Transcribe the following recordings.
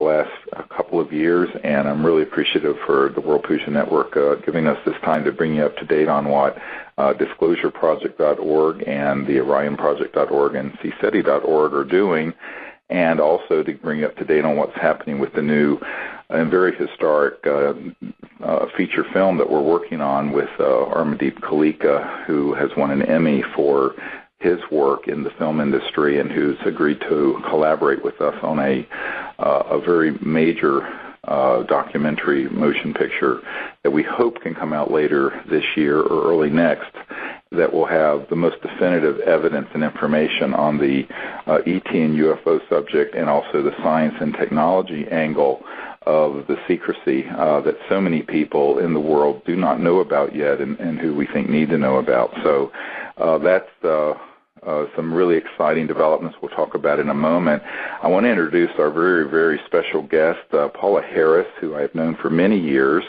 the last couple of years, and I'm really appreciative for the World Fusion Network giving us this time to bring you up to date on what disclosureproject.org and the orionproject.org and cseti.org are doing, and also to bring you up to date on what's happening with the new and very historic feature film that we're working on with Armadeep Kalika, who has won an Emmy for his work in the film industry and who's agreed to collaborate with us on a very major documentary motion picture that we hope can come out later this year or early next, that will have the most definitive evidence and information on the ET and UFO subject, and also the science and technology angle of the secrecy that so many people in the world do not know about yet, and who we think need to know about. So that's some really exciting developments we'll talk about in a moment. I want to introduce our very, very special guest, Paula Harris, who I have known for many years.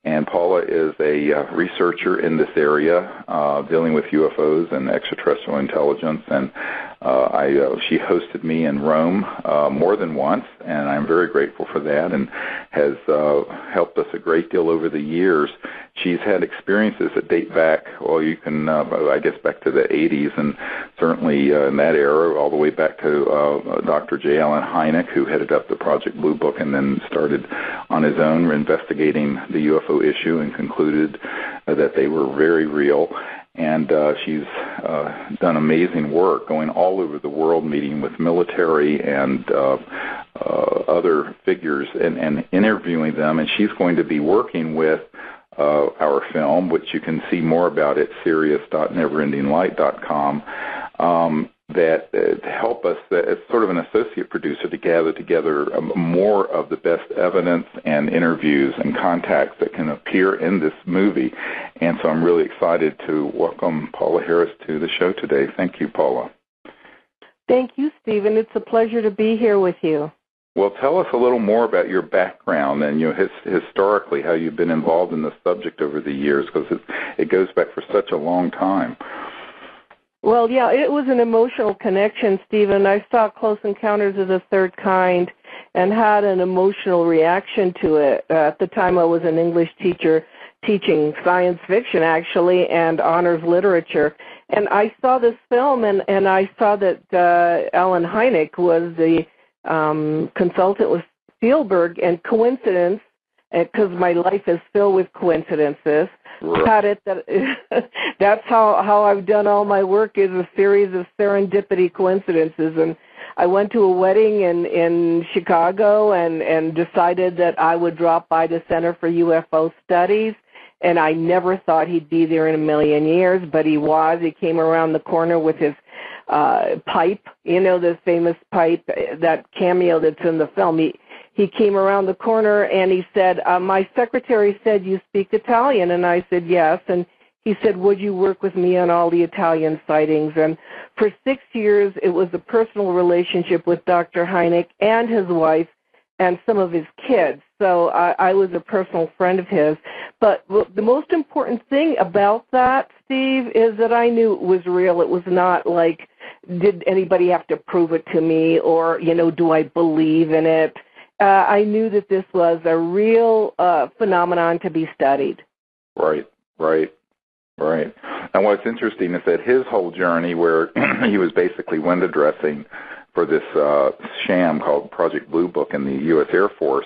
And Paula is a researcher in this area, dealing with UFOs and extraterrestrial intelligence. And she hosted me in Rome more than once, and I'm very grateful for that, and has helped us a great deal over the years. She's had experiences that date back, well, you can, I guess, back to the 80s, and certainly in that era, all the way back to Dr. J. Allen Hynek, who headed up the Project Blue Book and then started on his own investigating the UFO issue and concluded that they were very real. And she's done amazing work going all over the world, meeting with military and other figures and interviewing them. And she's going to be working with our film, which you can see more about at sirius.neverendinglight.com, that help us as sort of an associate producer to gather together more of the best evidence and interviews and contacts that can appear in this movie. And so I'm really excited to welcome Paula Harris to the show today. Thank you, Paula. Thank you, Stephen. It's a pleasure to be here with you. Well, tell us a little more about your background and historically how you've been involved in the subject over the years, because it goes back for such a long time. Well, yeah, it was an emotional connection, Stephen. I saw Close Encounters of the Third Kind and had an emotional reaction to it. At the time, I was an English teacher teaching science fiction, actually, and honors literature. And I saw this film, and I saw that Allen Hynek was the consultant with Spielberg, and coincidence, because my life is filled with coincidences, that's how I've done all my work, is a series of serendipity coincidences. And I went to a wedding in Chicago and decided that I would drop by the Center for UFO Studies, and I never thought he'd be there in a million years, but he was. He came around the corner with his pipe, the famous pipe, that cameo that's in the film. He came around the corner and he said, my secretary said you speak Italian. And I said, yes. And he said, would you work with me on all the Italian sightings? And for 6 years, it was a personal relationship with Dr. Hynek and his wife and some of his kids. So I was a personal friend of his. But the most important thing about that, Steve, is that I knew it was real. It was not like, did anybody have to prove it to me, or, do I believe in it? I knew that this was a real phenomenon to be studied. Right. And what's interesting is that his whole journey, where he was basically window dressing for this sham called Project Blue Book in the U.S. Air Force,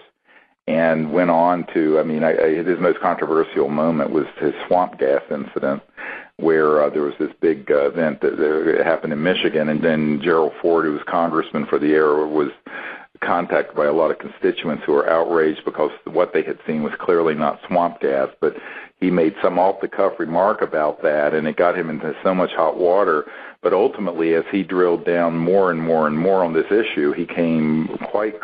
and went on to, his most controversial moment was his swamp gas incident, where there was this big event that happened in Michigan, and then Gerald Ford, who was congressman for the era, was contacted by a lot of constituents who were outraged because what they had seen was clearly not swamp gas, but he made some off-the-cuff remark about that, and it got him into so much hot water. But ultimately, as he drilled down more and more and more on this issue, he came quite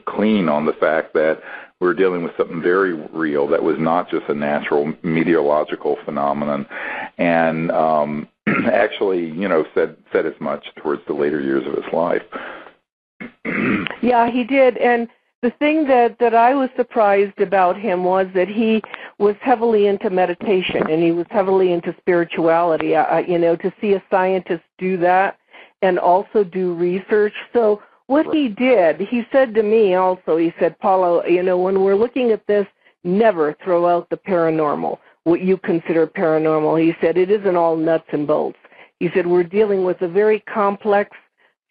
clean on the fact that we're dealing with something very real that was not just a natural meteorological phenomenon, and actually, said as much towards the later years of his life. Yeah, he did. And the thing that I was surprised about him was that he was heavily into meditation, and he was heavily into spirituality. To see a scientist do that and also do research. So what he did, he said to me also, he said, Paula, when we're looking at this, never throw out the paranormal, what you consider paranormal. He said, it isn't all nuts and bolts. He said, we're dealing with a very complex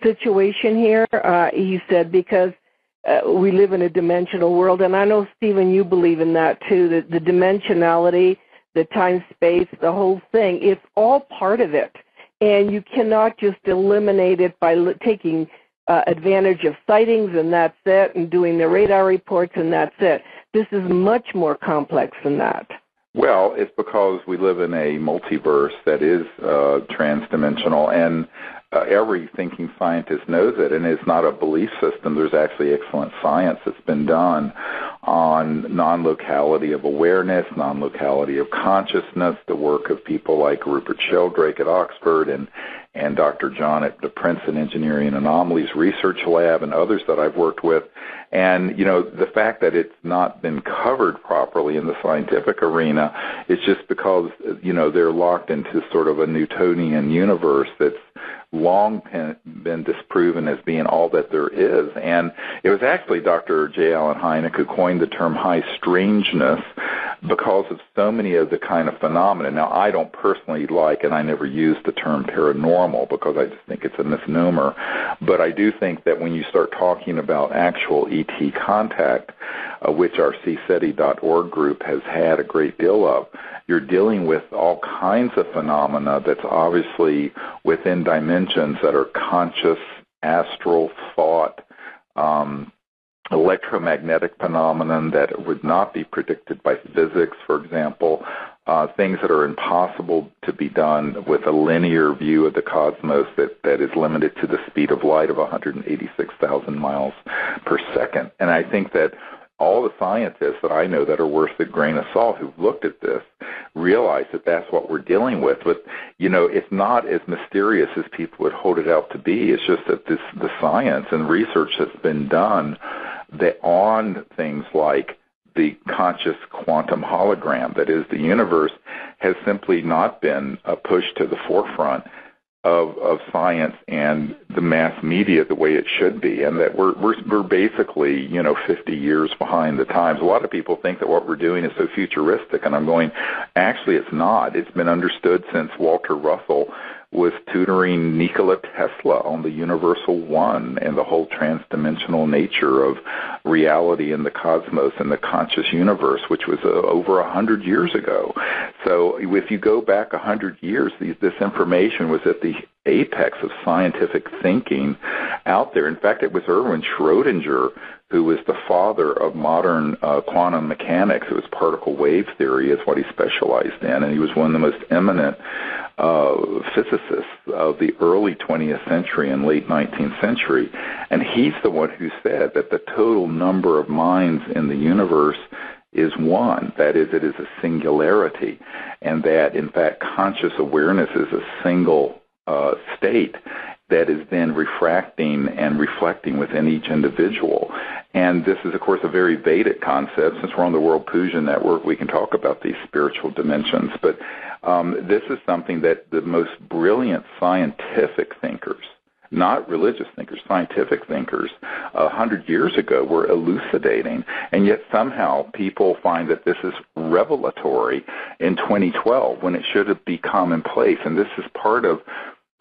situation here. He said, because we live in a dimensional world, and I know, Stephen, you believe in that too, the dimensionality, the time-space, the whole thing, it's all part of it. And you cannot just eliminate it by taking advantage of sightings and that's it, and doing the radar reports and that's it. This is much more complex than that. Well, it's because we live in a multiverse that is transdimensional, and every thinking scientist knows it, and it's not a belief system. There's actually excellent science that's been done on non-locality of awareness, non-locality of consciousness, the work of people like Rupert Sheldrake at Oxford and Dr. John at the Princeton Engineering Anomalies Research Lab and others that I've worked with. And, the fact that it's not been covered properly in the scientific arena is just because, they're locked into sort of a Newtonian universe that's long been disproven as being all that there is. And it was actually Dr. J. Allen Hynek who coined the term high strangeness because of so many of the kind of phenomena. Now, I don't personally like, and I never use the term paranormal because I just think it's a misnomer, but I do think that when you start talking about actual ET contact, which our cseti.org group has had a great deal of, you're dealing with all kinds of phenomena that's obviously within dimensions that are conscious, astral, thought, electromagnetic phenomenon that would not be predicted by physics, for example, things that are impossible to be done with a linear view of the cosmos that is limited to the speed of light of 186,000 miles per second. And I think that all the scientists that I know that are worth a grain of salt who've looked at this realize that that's what we're dealing with. But, it's not as mysterious as people would hold it out to be. It's just that the science and research that's been done on things like the conscious quantum hologram, that is the universe, has simply not been pushed to the forefront of science and the mass media the way it should be, and that we're basically 50 years behind the times. A lot of people think that what we're doing is so futuristic, and I'm going, actually it's not. It's been understood since Walter Russell was tutoring Nikola Tesla on the Universal One and the whole transdimensional nature of reality in the cosmos and the conscious universe, which was over 100 years ago. So if you go back 100 years, this information was at the apex of scientific thinking out there. In fact, it was Erwin Schrödinger who was the father of modern quantum mechanics. It was particle wave theory is what he specialized in, and he was one of the most eminent physicists of the early 20th century and late 19th century. And he's the one who said that the total number of minds in the universe is one. That is, it is a singularity, and that, in fact, conscious awareness is a single state that is then refracting and reflecting within each individual. And this is, of course, a very Vedic concept. Since we're on the World Puja Network, we can talk about these spiritual dimensions. But this is something that the most brilliant scientific thinkers, not religious thinkers, scientific thinkers, 100 years ago were elucidating. And yet somehow people find that this is revelatory in 2012 when it should have be commonplace. And this is part of,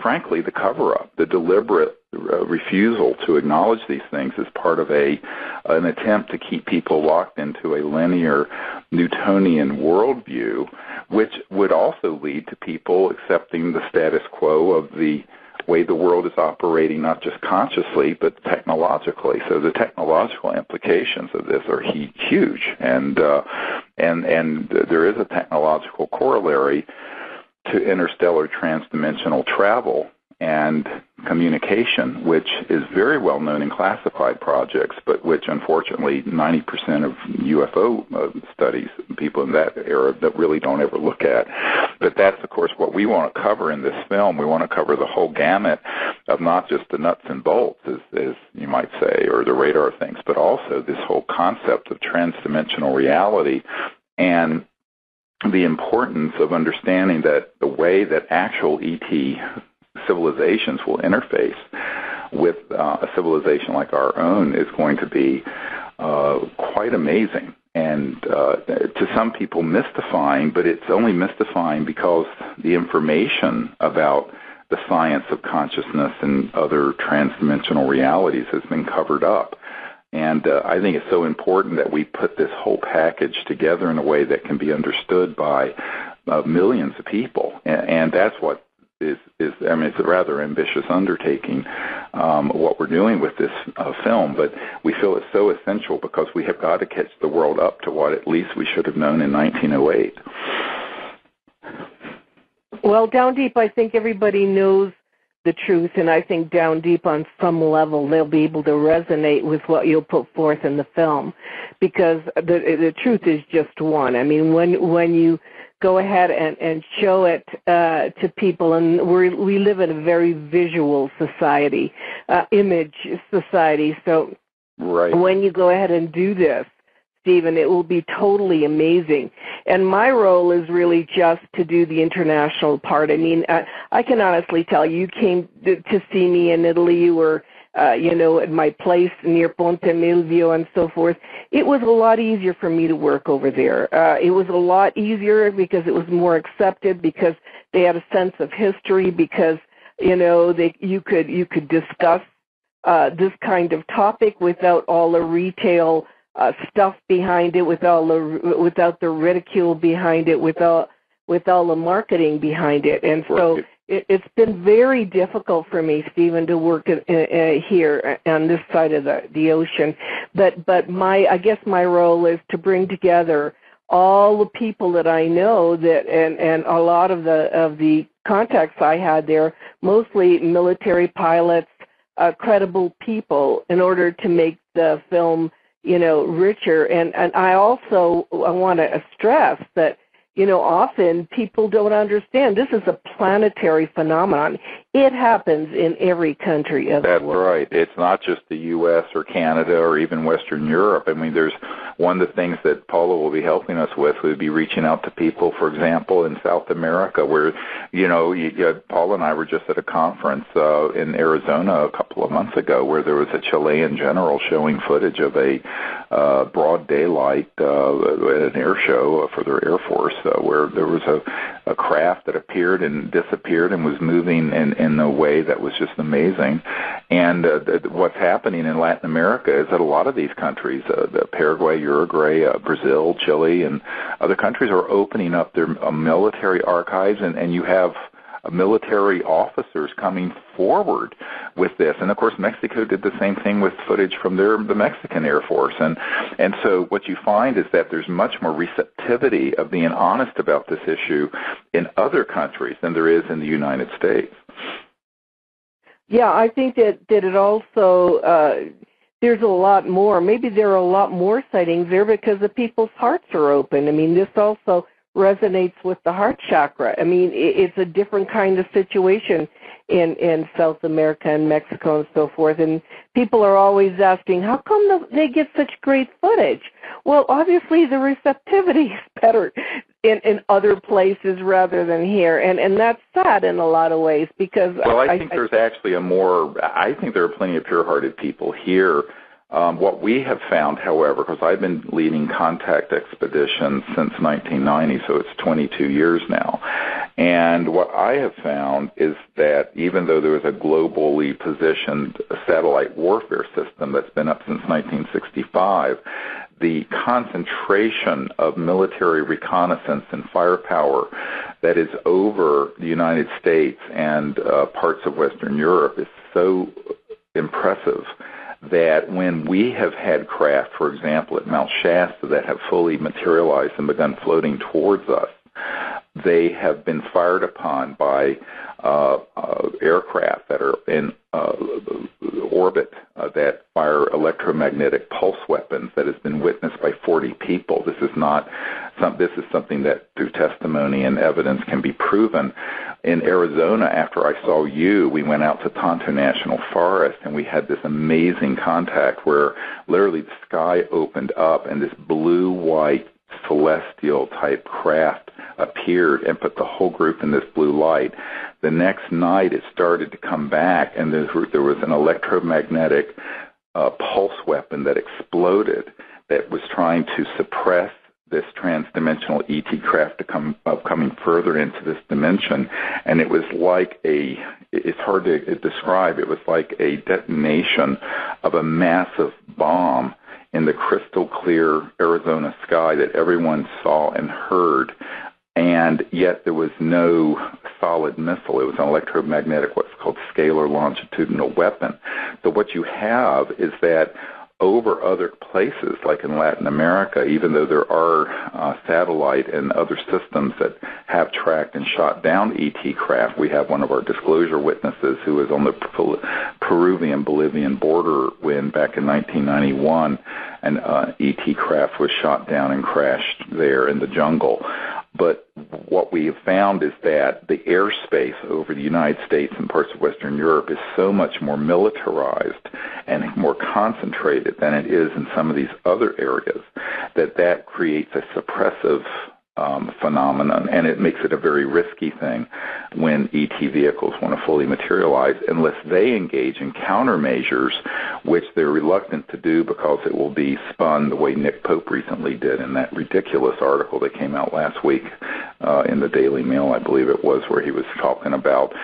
frankly, the cover-up. The deliberate refusal to acknowledge these things is part of an attempt to keep people locked into a linear Newtonian worldview, which would also lead to people accepting the status quo of the way the world is operating, not just consciously, but technologically. So the technological implications of this are huge, and there is a technological corollary to interstellar transdimensional travel and communication, which is very well known in classified projects, but which unfortunately 90% of UFO studies, people in that era that really don't ever look at. But that's, of course, what we want to cover in this film. We want to cover the whole gamut of not just the nuts and bolts, as you might say, or the radar things, but also this whole concept of transdimensional reality and the importance of understanding that the way that actual ET civilizations will interface with a civilization like our own is going to be quite amazing. And to some people mystifying, but it's only mystifying because the information about the science of consciousness and other transdimensional realities has been covered up. And I think it's so important that we put this whole package together in a way that can be understood by millions of people. And that's what is I mean, it's a rather ambitious undertaking, what we're doing with this film, but we feel it's so essential because we have got to catch the world up to what at least we should have known in 1908. Well, down deep, I think everybody knows the truth, and I think down deep on some level they'll be able to resonate with what you'll put forth in the film, because the truth is just one. I mean, when you go ahead and show it to people, and we live in a very visual society, image society, so right. When you go ahead and do this, Stephen, it will be totally amazing. And my role is really just to do the international part. I mean, I can honestly tell you came to see me in Italy. You were, at my place near Ponte Milvio and so forth. It was a lot easier for me to work over there. It was a lot easier because it was more accepted, because they had a sense of history, because, you could discuss this kind of topic without all the retail stuff behind it, without the ridicule behind it, with all the marketing behind it. And so it's been very difficult for me, Stephen, to work here on this side of the ocean. But I guess my role is to bring together all the people that I know that, and a lot of the contacts I had there, mostly military pilots, credible people, in order to make the film richer. And I want to stress that, often people don't understand this is a planetary phenomenon. It happens in every country of the world. That's right. It's not just the U.S. or Canada or even Western Europe. I mean, there's one of the things that Paula will be helping us with would be reaching out to people, for example, in South America, where, Paula and I were just at a conference in Arizona a couple of months ago where there was a Chilean general showing footage of a broad daylight at an air show for their Air Force, where there was a craft that appeared and disappeared and was moving in a way that was just amazing. And what's happening in Latin America is that a lot of these countries, Paraguay, Uruguay, Brazil, Chile, and other countries are opening up their military archives, and you have military officers coming forward with this. And of course, Mexico did the same thing with footage from the Mexican Air Force. And so what you find is that there's much more receptivity of being honest about this issue in other countries than there is in the United States. Yeah, I think that it also, there's a lot more. Maybe there are a lot more sightings there because the people's hearts are open. I mean, this also resonates with the heart chakra. I mean, it's a different kind of situation in South America and Mexico and so forth. And people are always asking, how come they get such great footage? Well, obviously the receptivity is better in other places rather than here. And that's sad in a lot of ways because... Well, I think there's actually I think there are plenty of pure-hearted people here. What we have found, however, because I've been leading contact expeditions since 1990, so it's 22 years now, and what I have found is that even though there is a globally positioned satellite warfare system that's been up since 1965, the concentration of military reconnaissance and firepower that is over the United States and parts of Western Europe is so impressive that when we have had craft, for example, at Mount Shasta that have fully materialized and begun floating towards us, they have been fired upon by aircraft that are in orbit that fire electromagnetic pulse weapons that has been witnessed by 40 people. This is something that through testimony and evidence can be proven. In Arizona, after I saw you, we went out to Tonto National Forest and we had this amazing contact where literally the sky opened up and this blue-white celestial type craft appeared and put the whole group in this blue light. The next night it started to come back, and there was an electromagnetic pulse weapon that exploded that was trying to suppress this transdimensional ET craft coming further into this dimension. And it was like it's hard to describe, it was like a detonation of a massive bomb in the crystal clear Arizona sky that everyone saw and heard. And yet there was no solid missile. It was an electromagnetic, what's called scalar longitudinal weapon. So what you have is that over other places, like in Latin America, even though there are satellite and other systems that have tracked and shot down ET craft, we have one of our disclosure witnesses who was on the Peruvian-Bolivian border when, back in 1991, an ET craft was shot down and crashed there in the jungle. But what we have found is that the airspace over the United States and parts of Western Europe is so much more militarized and more concentrated than it is in some of these other areas that creates a suppressive phenomenon, and it makes it a very risky thing when ET vehicles want to fully materialize unless they engage in countermeasures, which they're reluctant to do because it will be spun the way Nick Pope recently did in that ridiculous article that came out last week in the Daily Mail, I believe it was, where he was talking about,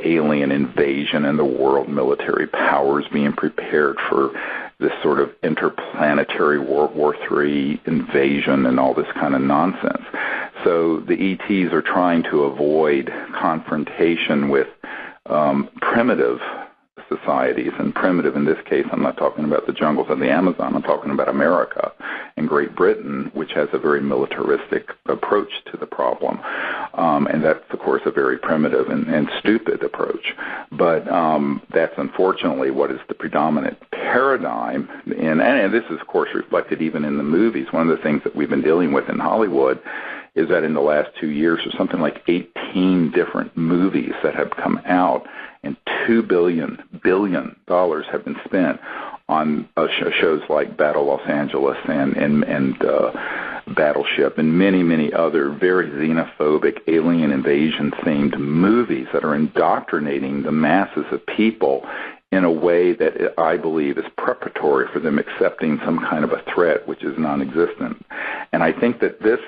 alien invasion and the world military powers being prepared for this sort of interplanetary World War III invasion and all this kind of nonsense. So the ETs are trying to avoid confrontation with primitive societies, and primitive in this case, I'm not talking about the jungles of the Amazon, I'm talking about America and Great Britain, which has a very militaristic approach to the problem. And that's, of course, a very primitive and stupid approach. But that's unfortunately what is the predominant paradigm. And this is, of course, reflected even in the movies. One of the things that we've been dealing with in Hollywood is that in the last 2 years, there's something like 18 different movies that have come out, and $2 billion have been spent on shows like Battle Los Angeles and Battleship and many, many other very xenophobic, alien invasion-themed movies that are indoctrinating the masses of people in a way that I believe is preparatory for them accepting some kind of a threat which is non-existent. And I think that this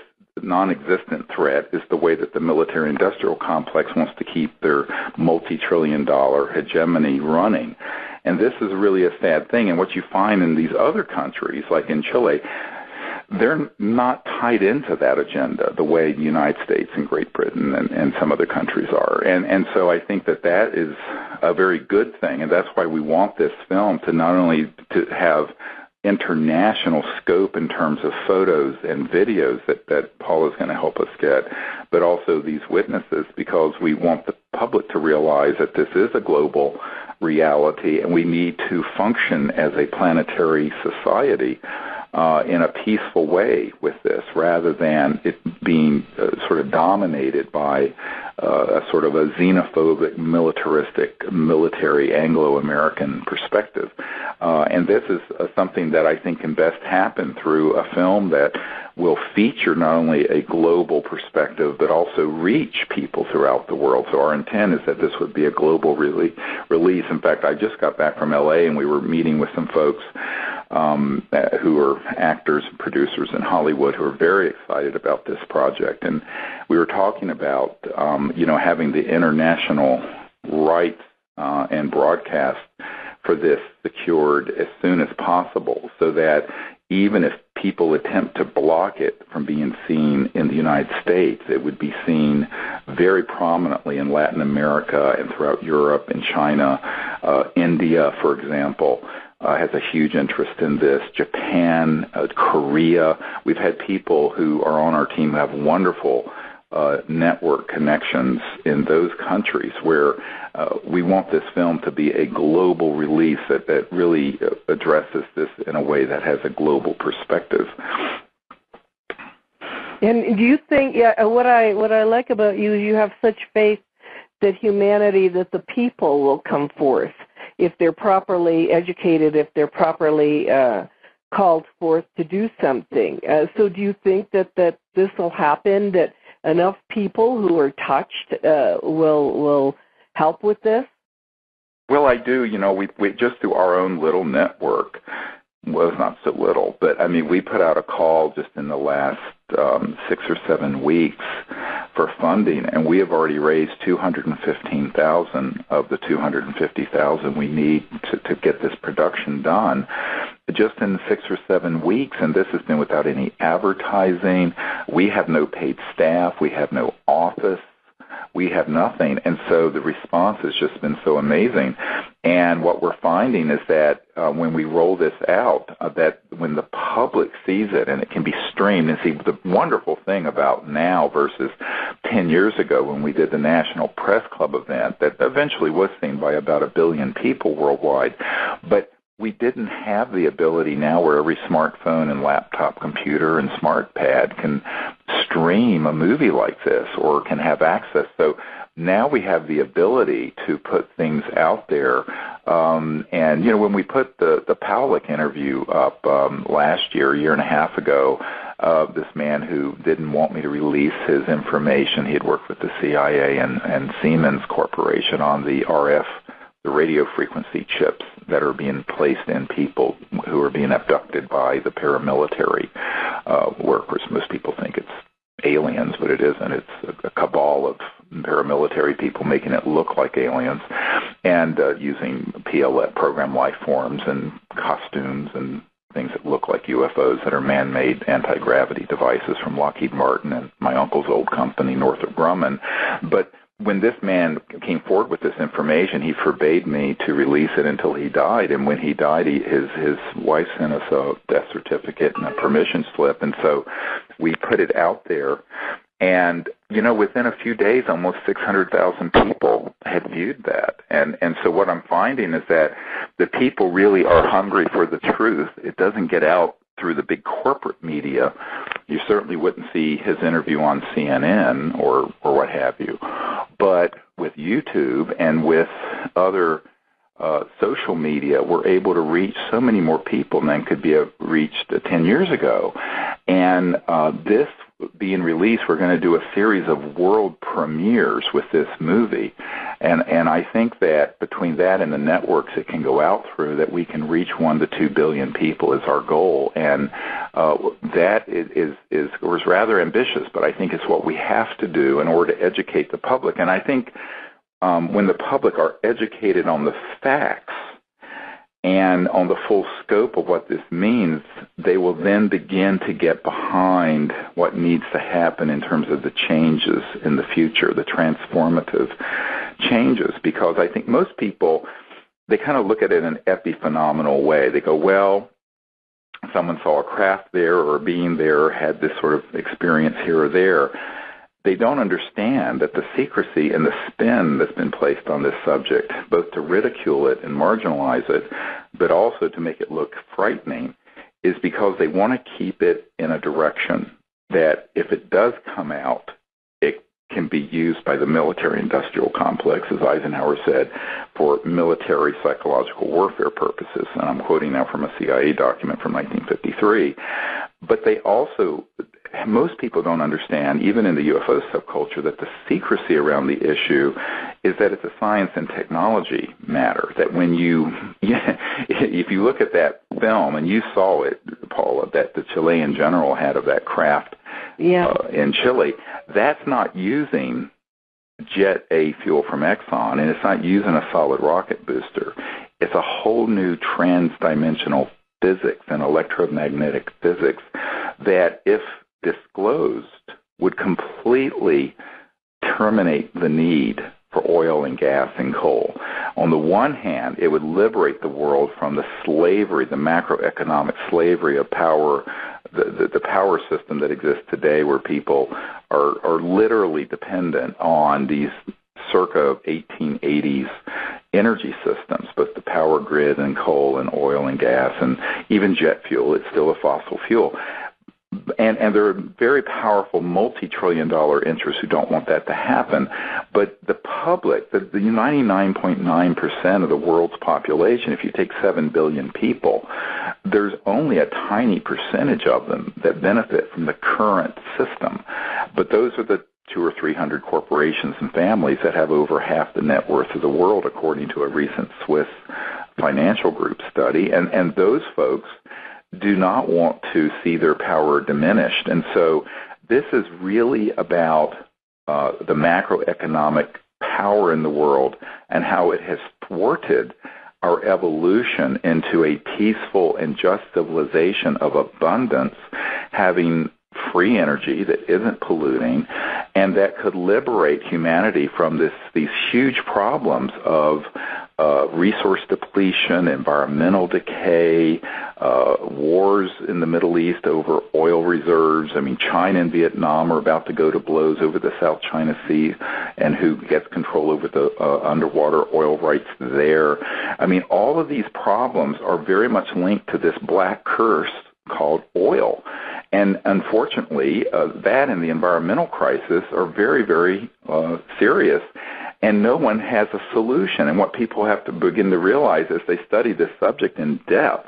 non-existent threat is the way that the military-industrial complex wants to keep their multi-trillion-dollar hegemony running. And this is really a sad thing. And what you find in these other countries, like in Chile, they're not tied into that agenda the way the United States and Great Britain and some other countries are. And so I think that is a very good thing, and that's why we want this film to not only to have international scope in terms of photos and videos that Paul is going to help us get, but also these witnesses, because we want the public to realize that this is a global reality and we need to function as a planetary society in a peaceful way with this, rather than it being sort of dominated by a sort of a xenophobic, militaristic, military Anglo-American perspective. And this is something that I think can best happen through a film that will feature not only a global perspective, but also reach people throughout the world. So our intent is that this would be a global release. In fact, I just got back from L.A. and we were meeting with some folks who are actors and producers in Hollywood who are very excited about this project. And we were talking about, having the international rights and broadcast for this secured as soon as possible, so that even if people attempt to block it from being seen in the United States, it would be seen very prominently in Latin America and throughout Europe and China. India, for example, has a huge interest in this. Japan, Korea. We've had people who are on our team who have wonderful network connections in those countries where we want this film to be a global release that really addresses this in a way that has a global perspective. And do you think, what I like about you is you have such faith that humanity, that the people will come forth if they're properly educated, if they're properly called forth to do something. So do you think that this will happen, that enough people who are touched will help with this? Well, I do. We just through our own little network, well, it's not so little, but I mean, we put out a call just in the last 6 or 7 weeks for funding, and we have already raised $215,000 of the $250,000 we need to get this production done, just in 6 or 7 weeks. And this has been without any advertising. We have no paid staff. We have no office. We have nothing. And so the response has just been so amazing. And what we're finding is that when we roll this out, that when the public sees it and it can be streamed, and see, the wonderful thing about now versus 10 years ago when we did the National Press Club event that eventually was seen by about 1 billion people worldwide, but we didn't have the ability now where every smartphone and laptop computer and smart pad can stream a movie like this or can have access. So now we have the ability to put things out there. And, when we put the Pawlik interview up last year, a year and a half ago, this man who didn't want me to release his information, he had worked with the CIA and Siemens Corporation on the RF, the radio frequency chips that are being placed in people who are being abducted by the paramilitary workers. Most people think it's aliens, but it isn't. It's a cabal of paramilitary people making it look like aliens and using PLF, program life forms, and costumes and things that look like UFOs that are man-made anti-gravity devices from Lockheed Martin and my uncle's old company, Northrop Grumman. But when this man came forward with this information, he forbade me to release it until he died. And when he died, his wife sent us a death certificate and a permission slip. And so we put it out there. And, within a few days, almost 600,000 people had viewed that. And so what I'm finding is that the people really are hungry for the truth. It doesn't get out through the big corporate media. You certainly wouldn't see his interview on CNN or what have you. But with YouTube and with other social media, we're able to reach so many more people than could be reached 10 years ago. And this being released, we're going to do a series of world premieres with this movie. And I think that between that and the networks it can go out through, that we can reach 1 to 2 billion people is our goal. And that was rather ambitious, but I think it's what we have to do in order to educate the public. And I think when the public are educated on the facts and on the full scope of what this means, they will then begin to get behind what needs to happen in terms of the changes in the future, the transformative changes. Because I think most people, they kind of look at it in an epiphenomenal way. They go, well, someone saw a craft there or a being there or had this sort of experience here or there. They don't understand that the secrecy and the spin that's been placed on this subject, both to ridicule it and marginalize it, but also to make it look frightening, is because they want to keep it in a direction that if it does come out, it can be used by the military-industrial complex, as Eisenhower said, for military psychological warfare purposes. And I'm quoting now from a CIA document from 1953. But they also, most people don't understand, even in the UFO subculture, that the secrecy around the issue is that it's a science and technology matter. That when if you look at that film, and you saw it, Paula, that the Chilean general had of that craft in Chile, that's not using Jet A fuel from Exxon, and it's not using a solid rocket booster. It's a whole new trans-dimensional physics and electromagnetic physics that, if disclosed, would completely terminate the need for oil and gas and coal. On the one hand, it would liberate the world from the slavery, the macroeconomic slavery of power, the power system that exists today, where people are literally dependent on these circa 1880s energy systems, both the power grid and coal and oil and gas and even jet fuel. It's still a fossil fuel. And there are very powerful multi-trillion-dollar interests who don't want that to happen. But the public, the 99.9% of the world's population, if you take 7 billion people, there's only a tiny percentage of them that benefit from the current system. But those are the 200 or 300 corporations and families that have over half the net worth of the world, according to a recent Swiss financial group study. And those folks do not want to see their power diminished. And so this is really about the macroeconomic power in the world and how it has thwarted our evolution into a peaceful and just civilization of abundance, having free energy that isn't polluting and that could liberate humanity from these huge problems of resource depletion, environmental decay, wars in the Middle East over oil reserves. I mean, China and Vietnam are about to go to blows over the South China Sea and who gets control over the underwater oil rights there. I mean, all of these problems are very much linked to this black curse called oil. And unfortunately, that and the environmental crisis are very, very serious. And no one has a solution. And what people have to begin to realize as they study this subject in depth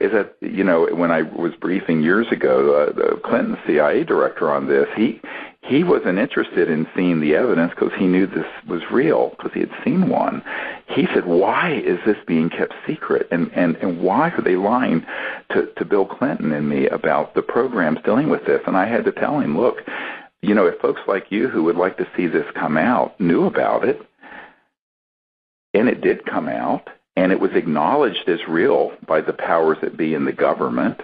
is that, you know, when I was briefing years ago, the Clinton CIA director on this, he wasn't interested in seeing the evidence because he knew this was real, because he had seen one. He said, why is this being kept secret? And why are they lying to Bill Clinton and me about the programs dealing with this? And I had to tell him, look, you know, if folks like you who would like to see this come out knew about it, and it did come out, and it was acknowledged as real by the powers that be in the government,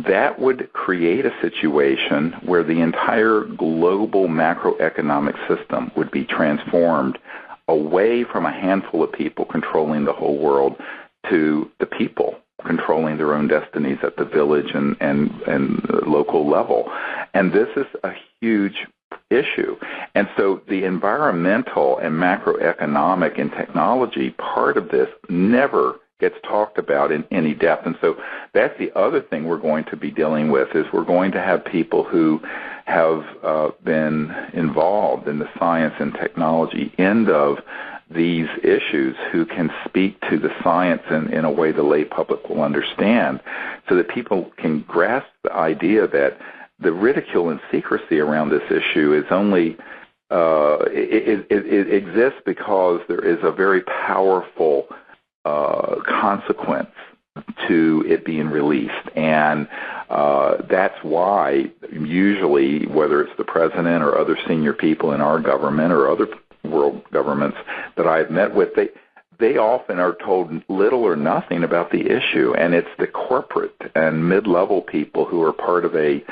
that would create a situation where the entire global macroeconomic system would be transformed away from a handful of people controlling the whole world to the people controlling their own destinies at the village and local level. And this is a huge issue. And so the environmental and macroeconomic and technology part of this never gets talked about in any depth. And so that's the other thing we're going to be dealing with, is we're going to have people who have been involved in the science and technology end of these issues, who can speak to the science in a way the lay public will understand, so that people can grasp the idea that the ridicule and secrecy around this issue is only it exists because there is a very powerful consequence to it being released. And that's why usually, whether it's the president or other senior people in our government or other world governments that I've met with, they often are told little or nothing about the issue. And it's the corporate and mid-level people who are part of a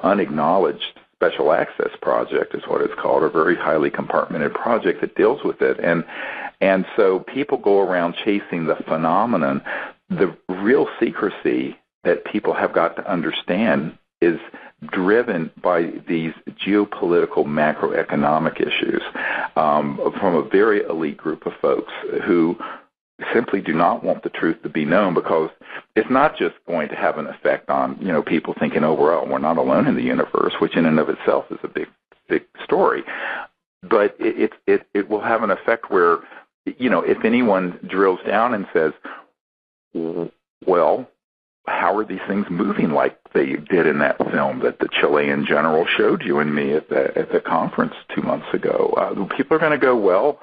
unacknowledged special access project, is what it's called, a very highly compartmented project that deals with it. And so people go around chasing the phenomenon. The real secrecy that people have got to understand is driven by these geopolitical macroeconomic issues from a very elite group of folks who simply do not want the truth to be known, because it's not just going to have an effect on, you know, people thinking, oh, we're not alone in the universe, which in and of itself is a big story. But it will have an effect where, you know, if anyone drills down and says, well, how are these things moving like they did in that film that the Chilean general showed you and me at the conference 2 months ago? People are going to go, well,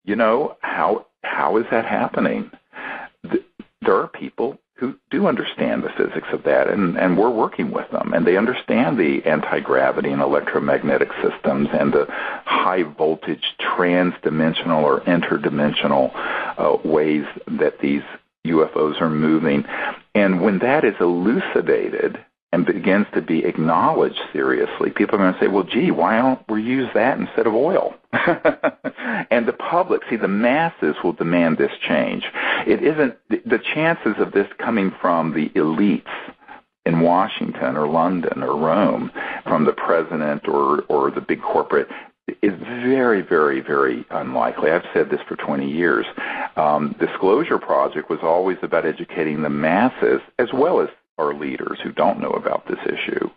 you know, how is that happening? There are people who do understand the physics of that, and we're working with them, and they understand the anti-gravity and electromagnetic systems and the high-voltage trans-dimensional or interdimensional ways that these UFOs are moving. And when that is elucidated and begins to be acknowledged seriously, people are going to say, well, gee, why don't we use that instead of oil? And the public, see, the masses will demand this change. It isn't, the chances of this coming from the elites in Washington or London or Rome, from the president or the big corporate, is very, very, very unlikely. I've said this for 20 years. Disclosure Project was always about educating the masses as well as our leaders who don't know about this issue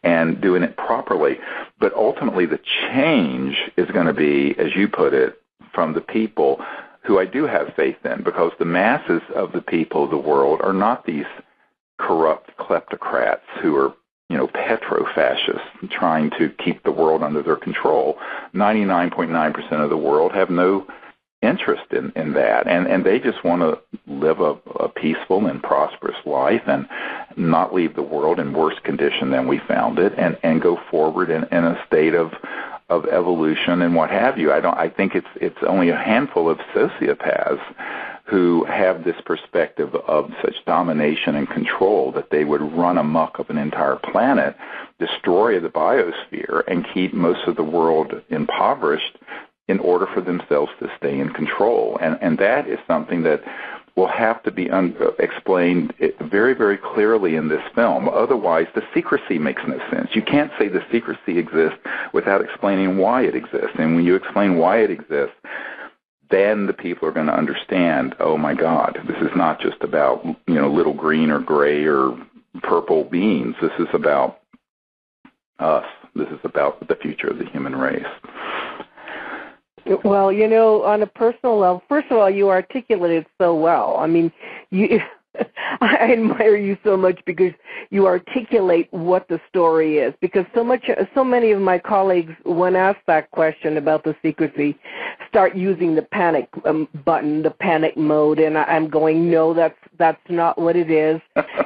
and doing it properly. But ultimately the change is going to be, as you put it, from the people who I do have faith in, because the masses of the people of the world are not these corrupt kleptocrats who are petro-fascists trying to keep the world under their control. 99.9% of the world have no interest in that, and they just want to live a peaceful and prosperous life and not leave the world in worse condition than we found it, and go forward in a state of evolution and what have you. I think it's only a handful of sociopaths who have this perspective of such domination and control that they would run amok of an entire planet, destroy the biosphere, and keep most of the world impoverished in order for themselves to stay in control. And that is something that will have to be explained very, very clearly in this film. Otherwise, the secrecy makes no sense. You can't say the secrecy exists without explaining why it exists. And when you explain why it exists, then the people are going to understand, oh my God, this is not just about, little green or gray or purple beings. This is about us. This is about the future of the human race. Well, on a personal level, first of all, you articulated so well. I mean, I admire you so much because you articulate what the story is. Because so many of my colleagues, when asked that question about the secrecy, start using the panic button, the panic mode, and I'm going, no, that's not what it is.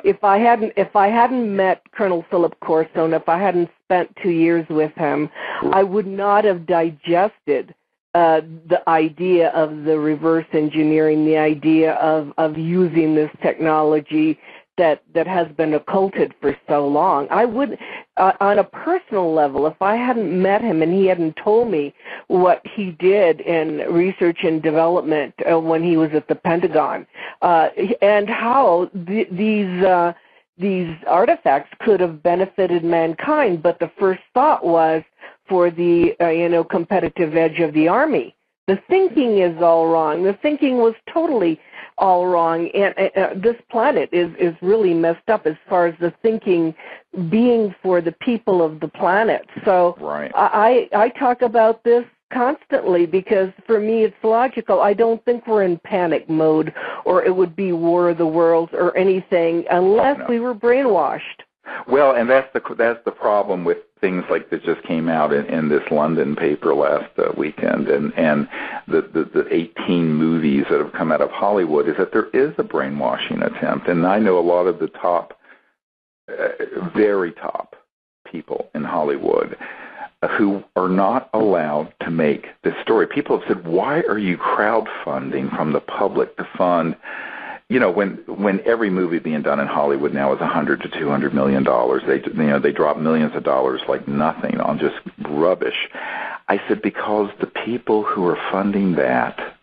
If I hadn't met Colonel Philip Corstone, if I hadn't spent 2 years with him, I would not have digested the idea of the reverse engineering, the idea of using this technology that has been occulted for so long. I would, on a personal level, if I hadn't met him and he hadn't told me what he did in research and development when he was at the Pentagon, and how these artifacts could have benefited mankind, but the first thought was for the competitive edge of the Army. The thinking is all wrong. The thinking was totally all wrong, and this planet is really messed up as far as the thinking being for the people of the planet. So right. I talk about this constantly because for me it's logical. I don't think we're in panic mode or it would be War of the Worlds or anything unless we were brainwashed. Well, and that's the problem with things like that just came out in this London paper last weekend, and the 18 movies that have come out of Hollywood, is that there is a brainwashing attempt. And I know a lot of the top, very top people in Hollywood who are not allowed to make this story. People have said, why are you crowdfunding from the public to fund? When every movie being done in Hollywood now is $100 to $200 million, they drop millions of dollars like nothing on just rubbish. I said, because the people who are funding that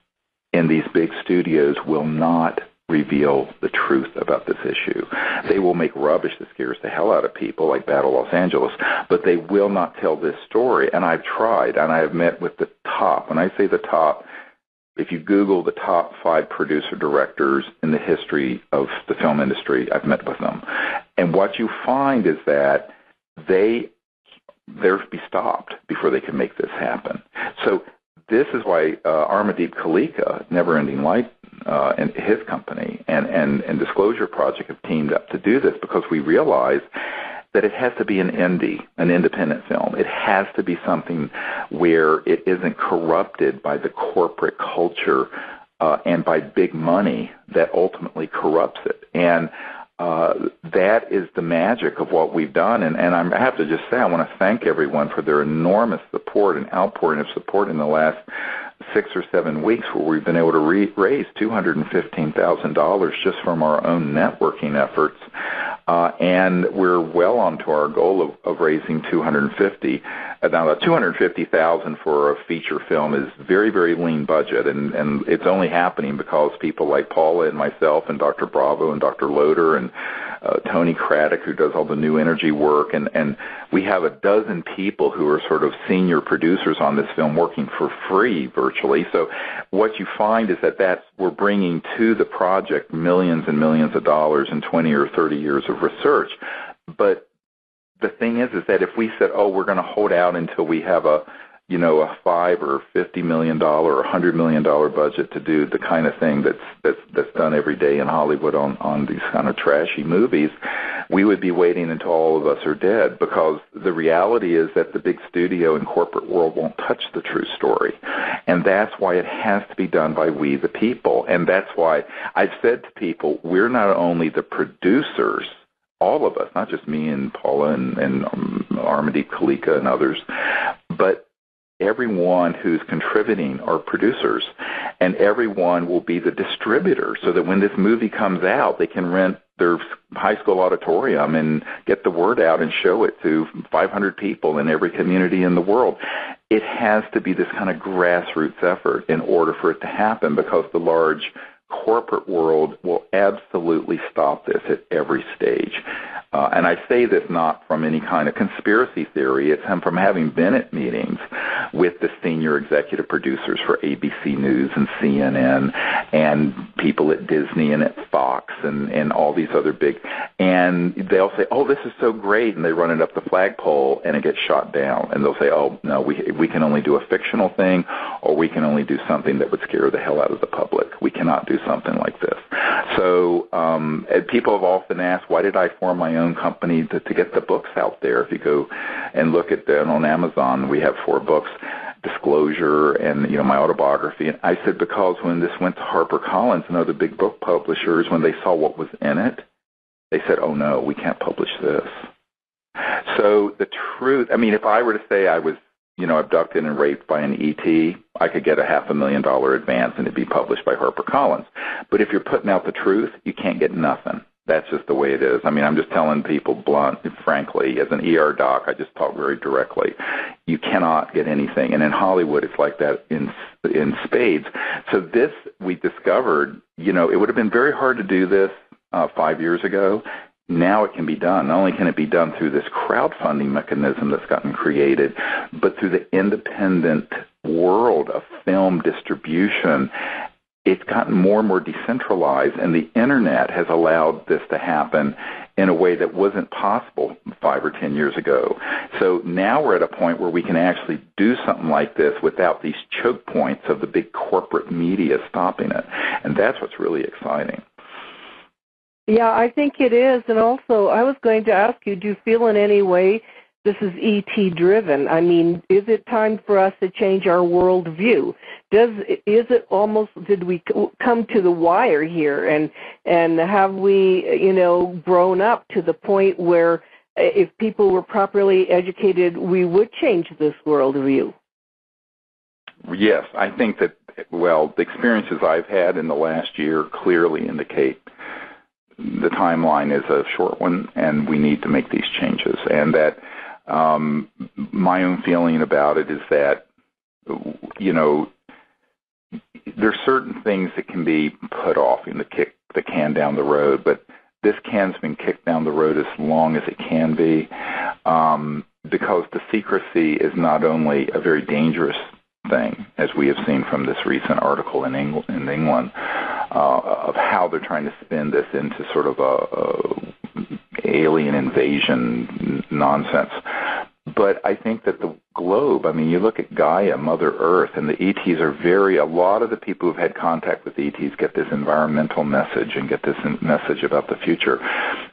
in these big studios will not reveal the truth about this issue. They will make rubbish that scares the hell out of people, like Battle Los Angeles, but they will not tell this story. And I've tried, and I have met with the top. When I say the top, if you Google the top 5 producer-directors in the history of the film industry, I've met with them. And what you find is that they'll be stopped before they can make this happen. So this is why Armadeep Kalika, Never Ending Light, and his company, and Disclosure Project have teamed up to do this, because we realize that it has to be an independent film. It has to be something where it isn't corrupted by the corporate culture and by big money that ultimately corrupts it. And that is the magic of what we've done. And I have to just say, I want to thank everyone for their enormous support and outpouring of support in the last 6 or 7 weeks, where we've been able to raise $215,000 just from our own networking efforts. And we're well onto our goal of raising $250,000. Now, $250,000 for a feature film is very, very lean budget, and it's only happening because people like Paula and myself and Dr. Bravo and Dr. Loader and Tony Craddock, who does all the new energy work, and we have a dozen people who are sort of senior producers on this film working for free virtually. So what you find is that we're bringing to the project millions and millions of dollars in 20 or 30 years of research. But the thing is that if we said, we're going to hold out until we have a $5 or $50 million or $100 million budget to do the kind of thing that's done every day in Hollywood on these kind of trashy movies, we would be waiting until all of us are dead, because the reality is that the big studio and corporate world won't touch the true story. And that's why it has to be done by we the people. And that's why I've said to people, we're not only the producers, all of us, not just me and Paula and Armady Kalika and others, but everyone who's contributing are producers, and everyone will be the distributor, so that when this movie comes out, they can rent their high school auditorium and get the word out and show it to 500 people in every community in the world. It has to be this kind of grassroots effort in order for it to happen, because the large corporate world will absolutely stop this at every stage. And I say this not from any kind of conspiracy theory. It's from having been at meetings with the senior executive producers for ABC News and CNN and people at Disney and at Fox and all these other big, and they'll say, oh, this is so great, and they run it up the flagpole and it gets shot down. And they'll say, oh, no, we can only do a fictional thing, or we can only do something that would scare the hell out of the public. We cannot do something like this. So people have often asked, why did I form my own company to get the books out there? If you go and look at them on Amazon, we have 4 books, Disclosure and, my autobiography. And I said, because when this went to HarperCollins and other big book publishers, when they saw what was in it, they said, oh, no, we can't publish this. So the truth, if I were to say I was, abducted and raped by an ET, I could get a $500,000 advance and it'd be published by HarperCollins. But if you're putting out the truth, you can't get nothing. That's just the way it is. I'm just telling people blunt, frankly, as an ER doc, I just talk very directly. You cannot get anything. And in Hollywood, it's like that in spades. So this, we discovered, it would have been very hard to do this 5 years ago. Now it can be done. Not only can it be done through this crowdfunding mechanism that's gotten created, but through the independent world of film distribution. It's gotten more and more decentralized, and the Internet has allowed this to happen in a way that wasn't possible 5 or 10 years ago. So now we're at a point where we can actually do something like this without these choke points of the big corporate media stopping it, and that's what's really exciting. Yeah, I think it is. And also, I was going to ask you, do you feel in any way this is ET-driven? Is it time for us to change our worldview? Is it almost, did we come to the wire here? And have we, grown up to the point where if people were properly educated, we would change this worldview? Yes, I think that, the experiences I've had in the last year clearly indicate the timeline is a short one, and we need to make these changes. And that my own feeling about it is that, there's certain things that can be put off and to kick the can down the road, but this can's been kicked down the road as long as it can be, because the secrecy is not only a very dangerous thing, as we have seen from this recent article in England, of how they're trying to spin this into sort of a alien invasion nonsense. But I think that the globe, you look at Gaia, Mother Earth, and the ETs are a lot of the people who've had contact with ETs get this environmental message and get this message about the future.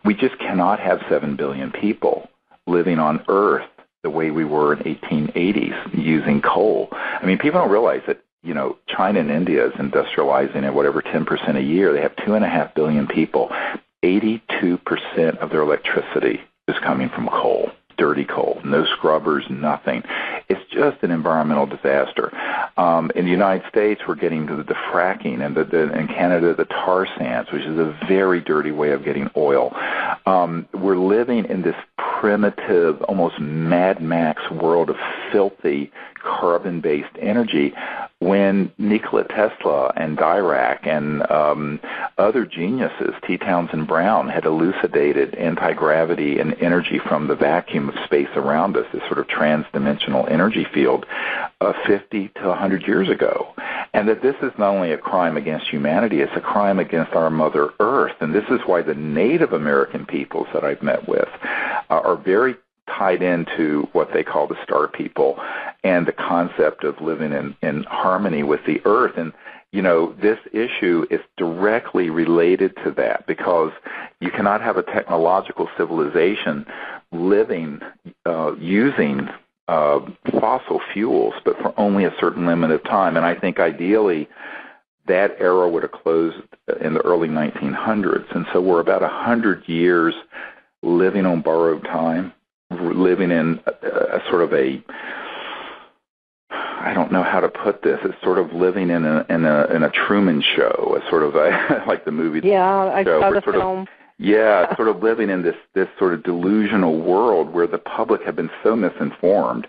We just cannot have 7 billion people living on Earth the way we were in 1880s using coal. People don't realize that, China and India is industrializing at whatever 10% a year. They have 2.5 billion people. 82% of their electricity is coming from coal, dirty coal, no scrubbers, nothing. It's just an environmental disaster. In the United States, we're getting to the fracking, and in Canada, the tar sands, which is a very dirty way of getting oil. We're living in this primitive, almost Mad Max world of filthy carbon-based energy, when Nikola Tesla and Dirac and other geniuses, T. Townsend Brown, had elucidated anti-gravity and energy from the vacuum of space around us, this sort of trans-dimensional energy field, 50 to 100 years ago. And that this is not only a crime against humanity, it's a crime against our Mother Earth. And this is why the Native American peoples that I've met with are very tied into what they call the Star People, and the concept of living in harmony with the earth. And, this issue is directly related to that, because you cannot have a technological civilization living using fossil fuels, but for only a certain limit of time. And I think ideally that era would have closed in the early 1900s. And so we're about 100 years living on borrowed time, living in a sort of I don't know how to put this. It's sort of living in a Truman Show, a sort of like the movie. Yeah, I saw the film. Yeah, sort of living in this sort of delusional world where the public have been so misinformed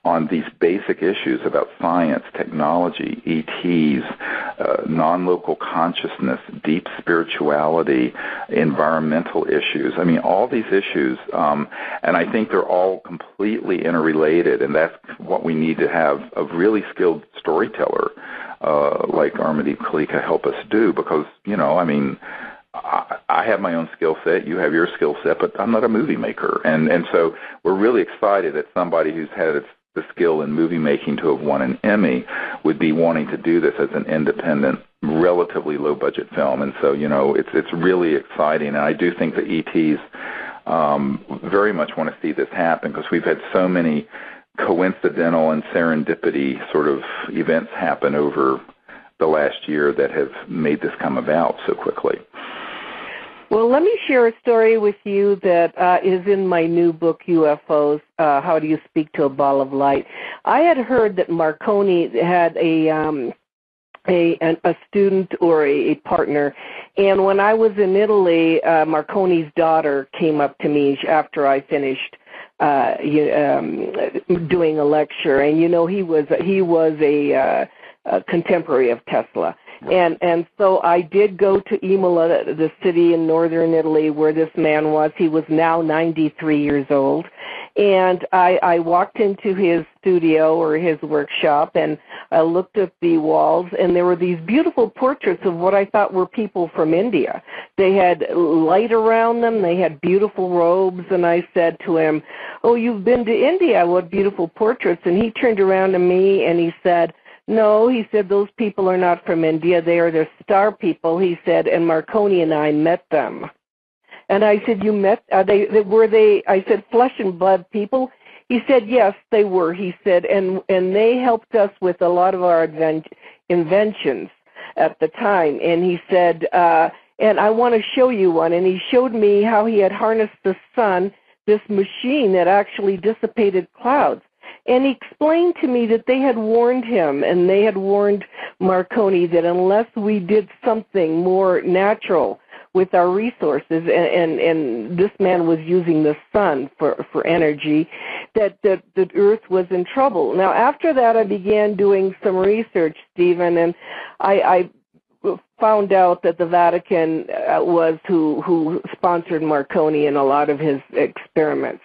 on these basic issues about science, technology, ETs, non-local consciousness, deep spirituality, environmental issues. I mean, all these issues, and I think they're all completely interrelated, and that's what we need to have a really skilled storyteller like Armady Kalika help us do, because, I have my own skill set, you have your skill set, but I'm not a movie maker. And so we're really excited that somebody who's had the skill in movie making to have won an Emmy would be wanting to do this as an independent, relatively low-budget film. And so, it's really exciting. And I do think the ETs very much want to see this happen, because we've had so many coincidental and serendipity sort of events happen over the last year that have made this come about so quickly. Well, let me share a story with you that is in my new book, UFOs, How Do You Speak to a Ball of Light? I had heard that Marconi had a student or a partner, and when I was in Italy, Marconi's daughter came up to me after I finished doing a lecture, and he was a contemporary of Tesla. And so I did go to Imola, the city in northern Italy where this man was. He was now 93 years old. And I walked into his studio or his workshop, and I looked at the walls, and there were these beautiful portraits of what I thought were people from India. They had light around them. They had beautiful robes. And I said to him, "Oh, you've been to India. What beautiful portraits." And he turned around to me and he said, "No," he said, "those people are not from India. They are the star people," he said, "and Marconi and I met them." And I said, "You met, were they, I said, flesh and blood people?" He said, "Yes, they were," he said, and they helped us with a lot of our inventions at the time. And he said, "And I want to show you one." And he showed me how he had harnessed the sun, this machine that actually dissipated clouds. And he explained to me that they had warned him, and they had warned Marconi, that unless we did something more natural with our resources, and this man was using the sun for energy, that the Earth was in trouble. Now, after that, I began doing some research, Stephen, and I found out that the Vatican was who sponsored Marconi in a lot of his experiments.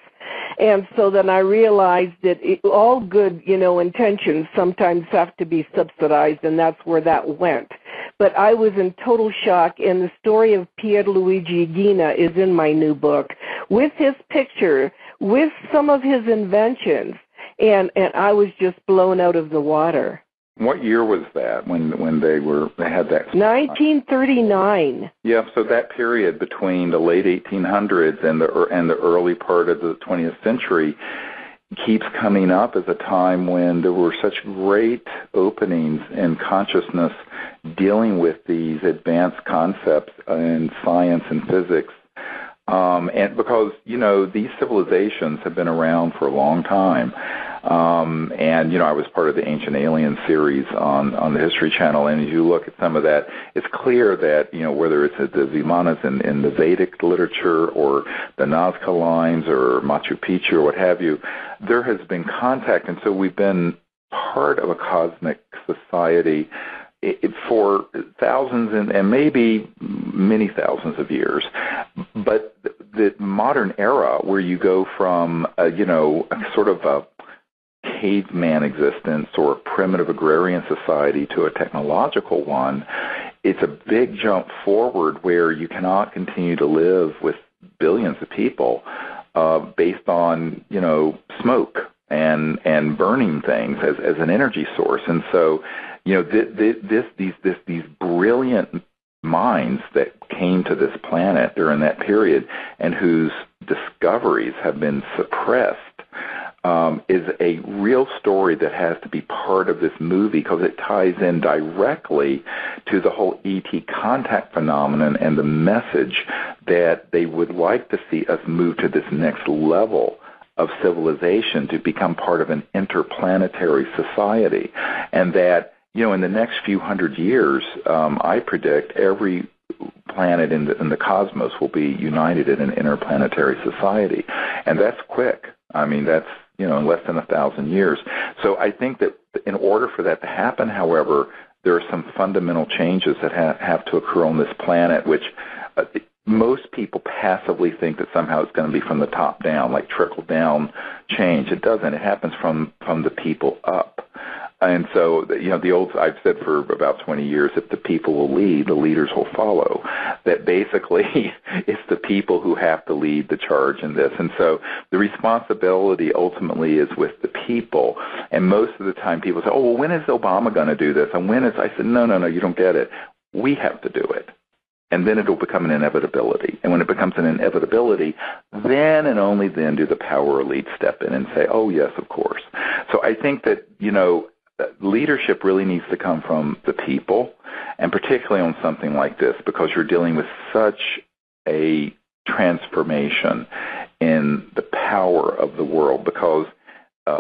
And so then I realized that all good, intentions sometimes have to be subsidized, and that's where that went. But I was in total shock, and the story of Pierluigi Ghina is in my new book, with his picture, with some of his inventions, and I was just blown out of the water. What year was that when they had that? 1939. Yeah, so that period between the late 1800s and the early part of the 20th century keeps coming up as a time when there were such great openings in consciousness dealing with these advanced concepts in science and physics. And because, these civilizations have been around for a long time. And, I was part of the Ancient Alien series on the History Channel, and as you look at some of that, it's clear that, whether it's the Vimanas in the Vedic literature or the Nazca lines or Machu Picchu or what have you, there has been contact, and so we've been part of a cosmic society for thousands and maybe many thousands of years. But the modern era, where you go from, sort of a caveman existence or primitive agrarian society to a technological one, it's a big jump forward where you cannot continue to live with billions of people based on, smoke and burning things as an energy source. And so, these brilliant minds that came to this planet during that period and whose discoveries have been suppressed is a real story that has to be part of this movie because it ties in directly to the whole ET contact phenomenon and the message that they would like to see us move to this next level of civilization to become part of an interplanetary society. And that, in the next few hundred years, I predict every planet in the cosmos will be united in an interplanetary society. And that's quick. I mean, that's, in less than 1,000 years. So I think that in order for that to happen, however, there are some fundamental changes that have to occur on this planet, which most people passively think that somehow it's going to be from the top down, like trickle-down change. It doesn't. It happens from the people up. And so, I've said for about 20 years, if the people will lead, the leaders will follow. That basically it's the people who have to lead the charge in this. And so the responsibility ultimately is with the people. And most of the time people say, oh, well, when is Obama going to do this? And I said, no, you don't get it. We have to do it. And then it will become an inevitability. And when it becomes an inevitability, then and only then do the power elite step in and say, oh, yes, of course. So I think that, leadership really needs to come from the people, and particularly on something like this, because you're dealing with such a transformation in the power of the world. Because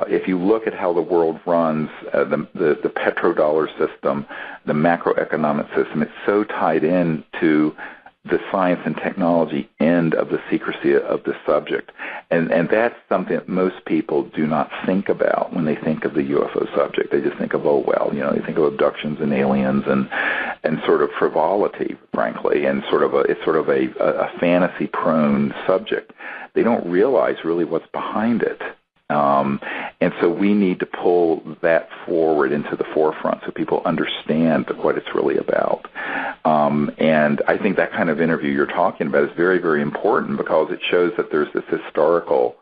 if you look at how the world runs, the petrodollar system, the macroeconomic system, it's so tied in to the science and technology end of the secrecy of the subject. And that's something that most people do not think about when they think of the UFO subject. They just think of, they think of abductions and aliens and sort of frivolity, frankly, and it's sort of a fantasy-prone subject. They don't realize really what's behind it. And so we need to pull that forward into the forefront so people understand what it's really about. And I think that kind of interview you're talking about is very, very important because it shows that there's this historical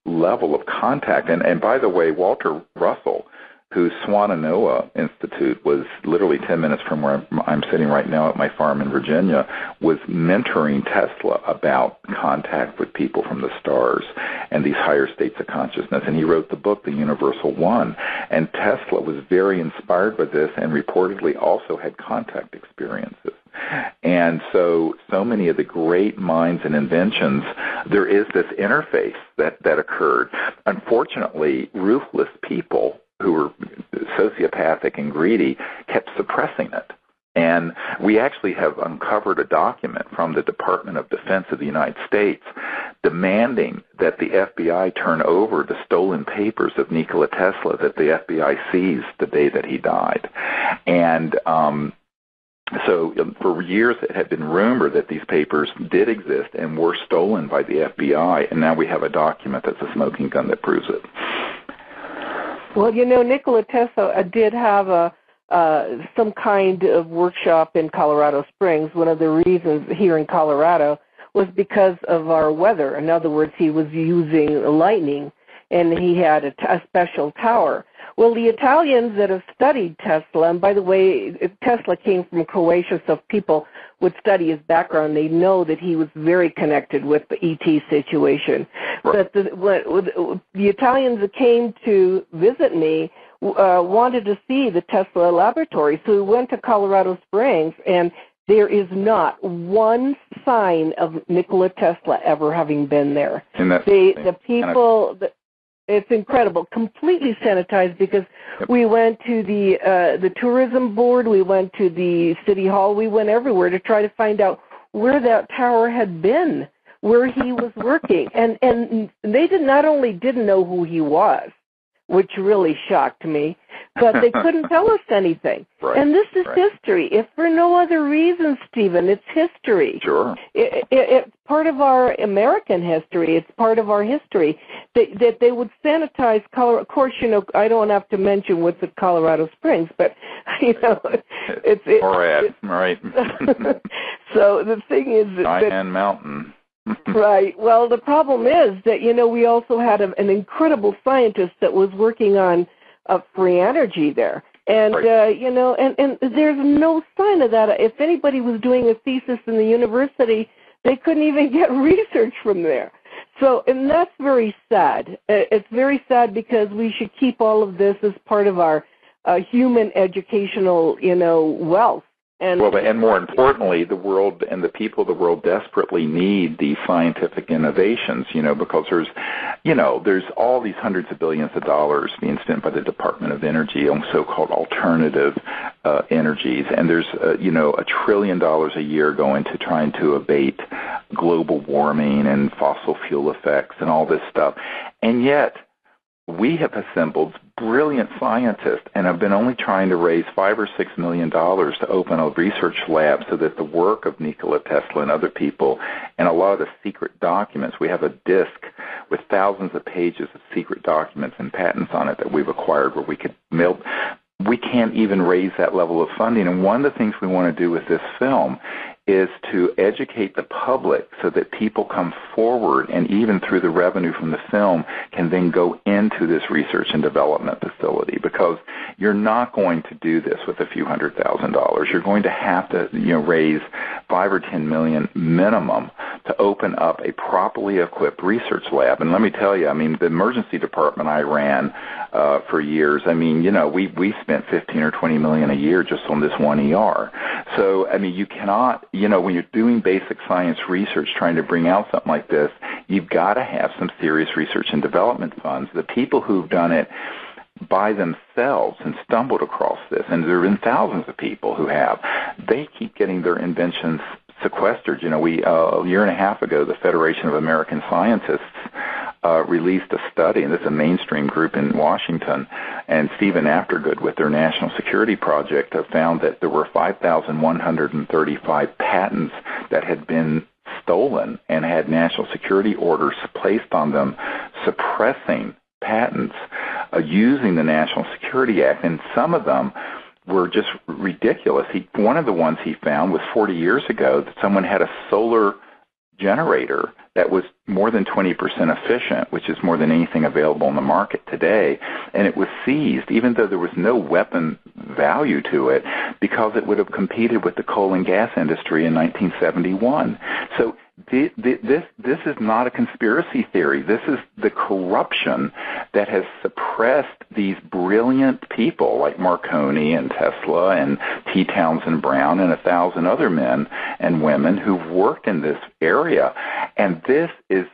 level of contact. And by the way, Walter Russell, whose Swannanoa Institute was literally 10 minutes from where I'm sitting right now at my farm in Virginia, was mentoring Tesla about contact with people from the stars and these higher states of consciousness. And he wrote the book, The Universal One. And Tesla was very inspired by this and reportedly also had contact experiences. And so many of the great minds and inventions, there is this interface that occurred. Unfortunately, ruthless people who were sociopathic and greedy kept suppressing it. And we actually have uncovered a document from the Department of Defense of the United States demanding that the FBI turn over the stolen papers of Nikola Tesla that the FBI seized the day that he died. And so for years it had been rumored that these papers did exist and were stolen by the FBI, and now we have a document that's a smoking gun that proves it. Well, Nikola Tesla did have some kind of workshop in Colorado Springs. One of the reasons here in Colorado was because of our weather. In other words, he was using lightning, and he had a special tower. Well, the Italians that have studied Tesla, and by the way, Tesla came from Croatia, so if people would study his background, they know that he was very connected with the ET situation. Right. But the Italians that came to visit me wanted to see the Tesla laboratory, so we went to Colorado Springs, and there is not one sign of Nikola Tesla ever having been there. The people... It's incredible, completely sanitized, because we went to the tourism board, we went to the city hall, we went everywhere to try to find out where that tower had been, where he was working. And they not only didn't know who he was, which really shocked me, but they couldn't tell us anything. Right. And this is history. If for no other reason, Stephen, it's history. Sure. It's part of our American history. It's part of our history that they would sanitize Colorado. Of course, I don't have to mention what's at Colorado Springs, but, it's right. So the thing is... Cheyenne Mountain. Right. Well, the problem is that, we also had an incredible scientist that was working on free energy there. And, right. And there's no sign of that. If anybody was doing a thesis in the university, they couldn't even get research from there. So, and that's very sad. It's very sad because we should keep all of this as part of our human educational, wealth. And more importantly, the world and the people of the world desperately need these scientific innovations, because there's all these hundreds of billions of dollars being spent by the Department of Energy on so-called alternative energies, and there's, $1 trillion a year going to trying to abate global warming and fossil fuel effects and all this stuff. And yet, we have assembled brilliant scientists and have been only trying to raise $5 or $6 million to open a research lab so that the work of Nikola Tesla and other people and a lot of the secret documents, we have a disk with thousands of pages of secret documents and patents on it that we've acquired where we could mail. We can't even raise that level of funding. And one of the things we want to do with this film is to educate the public so that people come forward and even through the revenue from the film can then go into this research and development facility, because you're not going to do this with a few $100,000. You're going to have to raise $5 or $10 million minimum to open up a properly equipped research lab. And let me tell you, the emergency department I ran for years, we spent $15 or $20 million a year just on this one ER. So, you cannot, when you're doing basic science research trying to bring out something like this, you've got to have some serious research and development funds. The people who've done it by themselves and stumbled across this, and there have been thousands of people who have, they keep getting their inventions sequestered. We a year and a half ago, the Federation of American Scientists released a study, and this is a mainstream group in Washington, and Stephen Aftergood with their National Security Project have found that there were 5,135 patents that had been stolen and had national security orders placed on them suppressing patents using the National Security Act, and some of them were just ridiculous. One of the ones he found was 40 years ago that someone had a solar generator that was more than 20% efficient, which is more than anything available in the market today, and it was seized, even though there was no weapon value to it, because it would have competed with the coal and gas industry in 1971. So this is not a conspiracy theory. This is the corruption that has suppressed these brilliant people like Marconi and Tesla and T. Townsend Brown and 1,000 other men and women who've worked in this area. And this is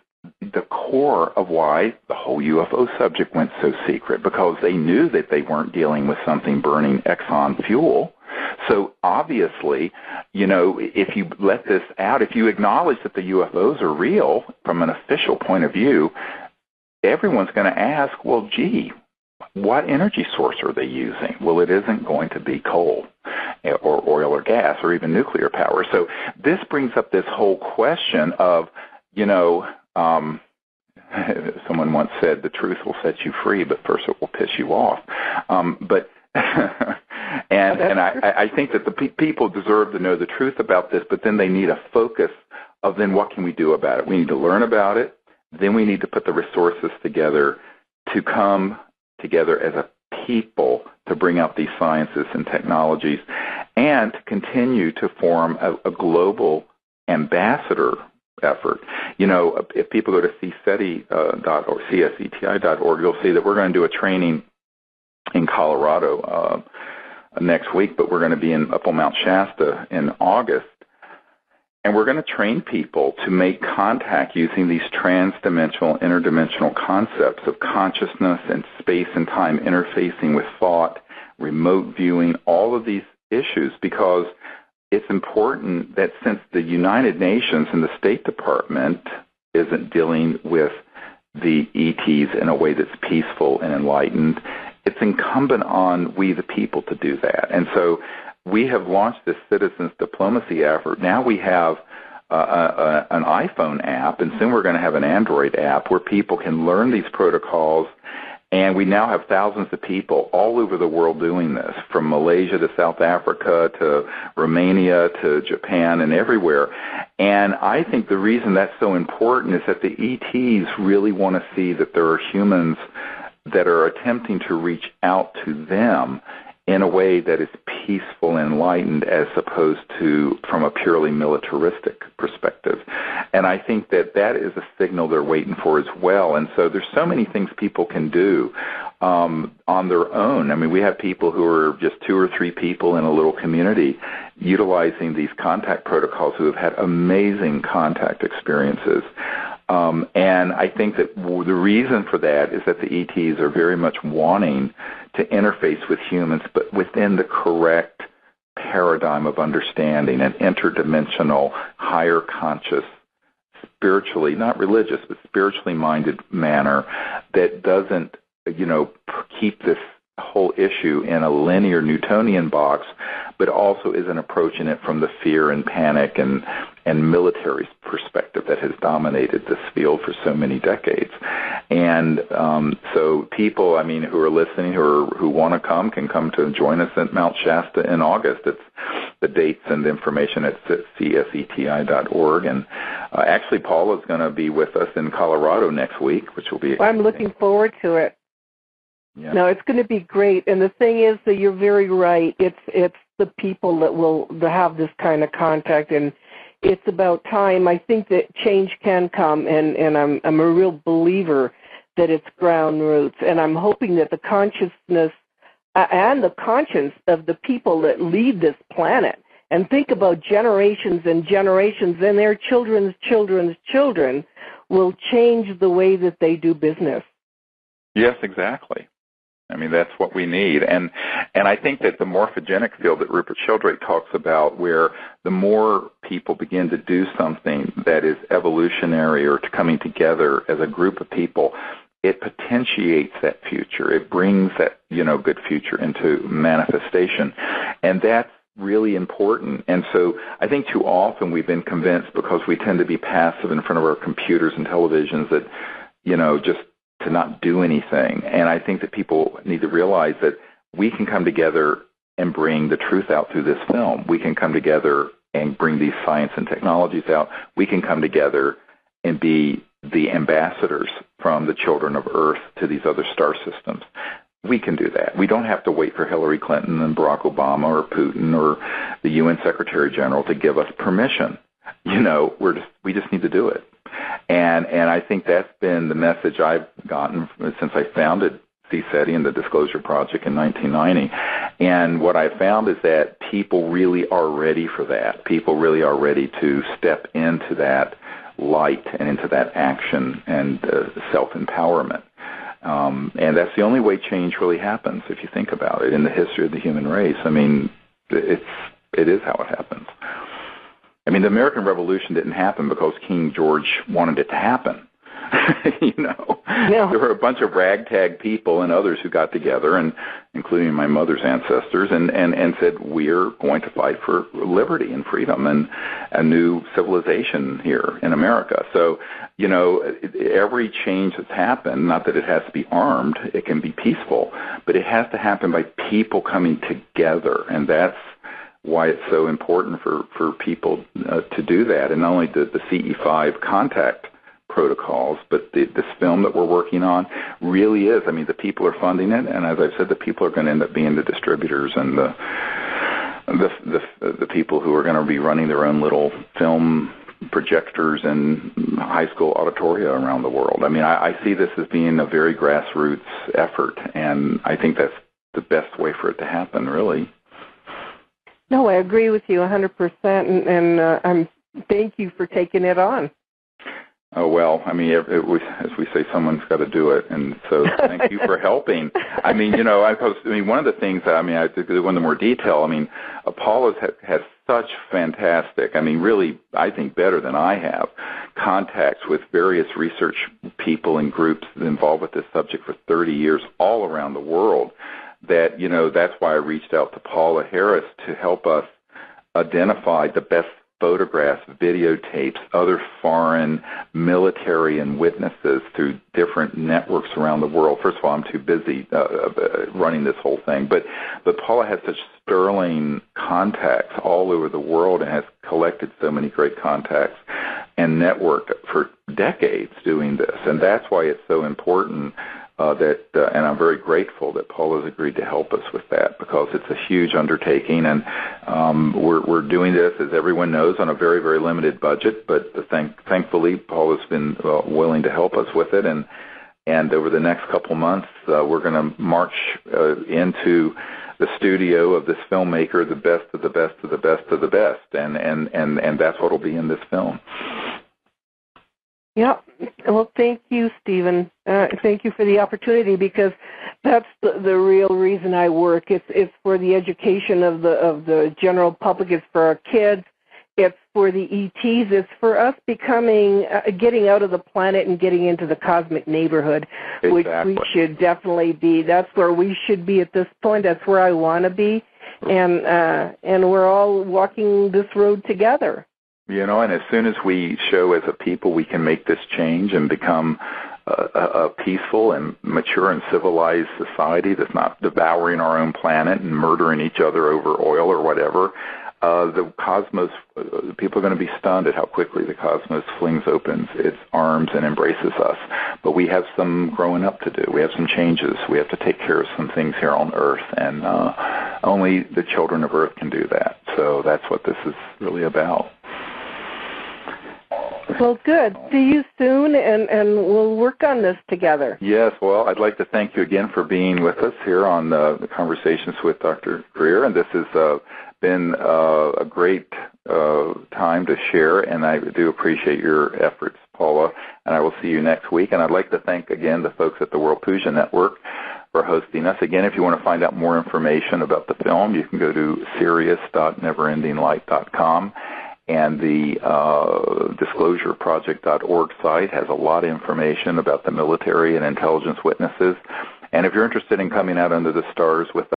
the core of why the whole UFO subject went so secret, because they knew that they weren't dealing with something burning Exxon fuel. So obviously, if you let this out, if you acknowledge that the UFOs are real from an official point of view, everyone's going to ask, well, gee, what energy source are they using? Well, it isn't going to be coal or oil or gas or even nuclear power. So this brings up this whole question of, someone once said, the truth will set you free, but first it will piss you off. And I think that the people deserve to know the truth about this, but then they need a focus of then what can we do about it? We need to learn about it. Then we need to put the resources together to come together as a people to bring out these sciences and technologies and to continue to form a global ambassador effort. If people go to cseti.org, cseti.org, you'll see that we're going to do a training in Colorado next week, but we're going to be up on Mount Shasta in August, and we're going to train people to make contact using these trans-dimensional, interdimensional concepts of consciousness and space and time interfacing with thought, remote viewing, all of these issues, because it's important that since the United Nations and the State Department isn't dealing with the ETs in a way that's peaceful and enlightened, it's incumbent on we the people to do that. And so we have launched this citizens diplomacy effort. Now we have an iPhone app, and soon we're going to have an Android app where people can learn these protocols And we now have thousands of people all over the world doing this, from Malaysia to South Africa to Romania to Japan and everywhere. And I think the reason that's so important is that the ETs really want to see that there are humans that are attempting to reach out to them in a way that is peaceful and enlightened, as opposed to from a purely militaristic perspective. And I think that that is a signal they're waiting for as well. And so there's so many things people can do on their own. I mean, we have people who are just 2 or 3 people in a little community utilizing these contact protocols who have had amazing contact experiences. And I think that the reason for that is that the ETs are very much wanting to interface with humans, but within the correct paradigm of understanding, an interdimensional, higher conscious, spiritually, not religious, but spiritually minded manner that doesn't, keep this whole issue in a linear Newtonian box, but also isn't approaching it from the fear and panic and military perspective that has dominated this field for so many decades. And so people, who are listening, who want to come, can come to join us at Mount Shasta in August. It's the dates and the information at cseti.org. And actually, Paula's going to be with us in Colorado next week, which will be I'm looking forward to it. Yeah. No, it's going to be great. And the thing is that you're very right. It's the people that will have this kind of contact, and it's about time. I think that change can come, and I'm a real believer that it's ground roots. And I'm hoping that the consciousness and the conscience of the people that lead this planet, and think about generations and generations and their children's children's children, will change the way that they do business. Yes, exactly. That's what we need. And I think that the morphogenic field that Rupert Sheldrake talks about, where the more people begin to do something that is evolutionary or to coming together as a group of people, it potentiates that future. It brings that, good future into manifestation. And that's really important. And so I think too often we've been convinced, because we tend to be passive in front of our computers and televisions, that, just to not do anything. And I think that people need to realize that we can come together and bring the truth out through this film. We can come together and bring these science and technologies out. We can come together and be the ambassadors from the children of Earth to these other star systems. We can do that. We don't have to wait for Hillary Clinton and Barack Obama or Putin or the UN Secretary General to give us permission. We just need to do it. And I think that's been the message I've gotten since I founded CSETI and the Disclosure Project in 1990. And what I found is that people really are ready for that. People really are ready to step into that light and into that action and self-empowerment. And that's the only way change really happens, if you think about it, in the history of the human race. It is how it happens. The American Revolution didn't happen because King George wanted it to happen. No. There were a bunch of ragtag people and others who got together, and including my mother's ancestors, and said, we're going to fight for liberty and freedom and a new civilization here in America. So, every change that's happened, not that it has to be armed, it can be peaceful, but it has to happen by people coming together, and that's why it's so important for people to do that. And not only the CE5 contact protocols, but this film that we're working on really is. The people are funding it, and as I've said, the people are going to end up being the distributors and the people who are going to be running their own little film projectors in high school auditoria around the world. I see this as being a very grassroots effort, and I think that's the best way for it to happen, really. No, I agree with you 100%, and thank you for taking it on. Oh, well, as we say, someone's got to do it, and so thank you for helping. One of the things, I think one of the more detail, Apollo's has such fantastic, really, I think better than I have, contacts with various research people and groups involved with this subject for 30 years all around the world, that, that's why I reached out to Paula Harris to help us identify the best photographs, videotapes, other foreign military and witnesses through different networks around the world. First of all, I'm too busy running this whole thing, but Paula has such sterling contacts all over the world and has collected so many great contacts and networked for decades doing this, and that's why it's so important and I'm very grateful that Paul has agreed to help us with that, because it's a huge undertaking, and we're doing this, as everyone knows, on a very, very limited budget, but thankfully Paul has been willing to help us with it, and over the next couple months we're going to march into the studio of this filmmaker, the best of the best of the best of the best, and that's what will be in this film. Yeah. Well, thank you, Stephen. Thank you for the opportunity, because that's the real reason I work. It's for the education of the general public. It's for our kids. It's for the ETs. It's for us getting out of the planet and getting into the cosmic neighborhood, exactly. Which we should definitely be. That's where we should be at this point. That's where I want to be, and we're all walking this road together. And as soon as we show as a people we can make this change and become a peaceful and mature and civilized society that's not devouring our own planet and murdering each other over oil or whatever, the cosmos, people are going to be stunned at how quickly the cosmos flings open its arms and embraces us. But we have some growing up to do. We have some changes. We have to take care of some things here on Earth, and only the children of Earth can do that. So that's what this is really about. Well, good. See you soon, and we'll work on this together. Yes, well, I'd like to thank you again for being with us here on the Conversations with Dr. Greer, and this has been a great time to share, and I do appreciate your efforts, Paula, and I will see you next week. And I'd like to thank again the folks at the World Puja Network for hosting us. Again, if you want to find out more information about the film, you can go to sirius.neverendinglight.com. And the disclosureproject.org site has a lot of information about the military and intelligence witnesses. And if you're interested in coming out under the stars with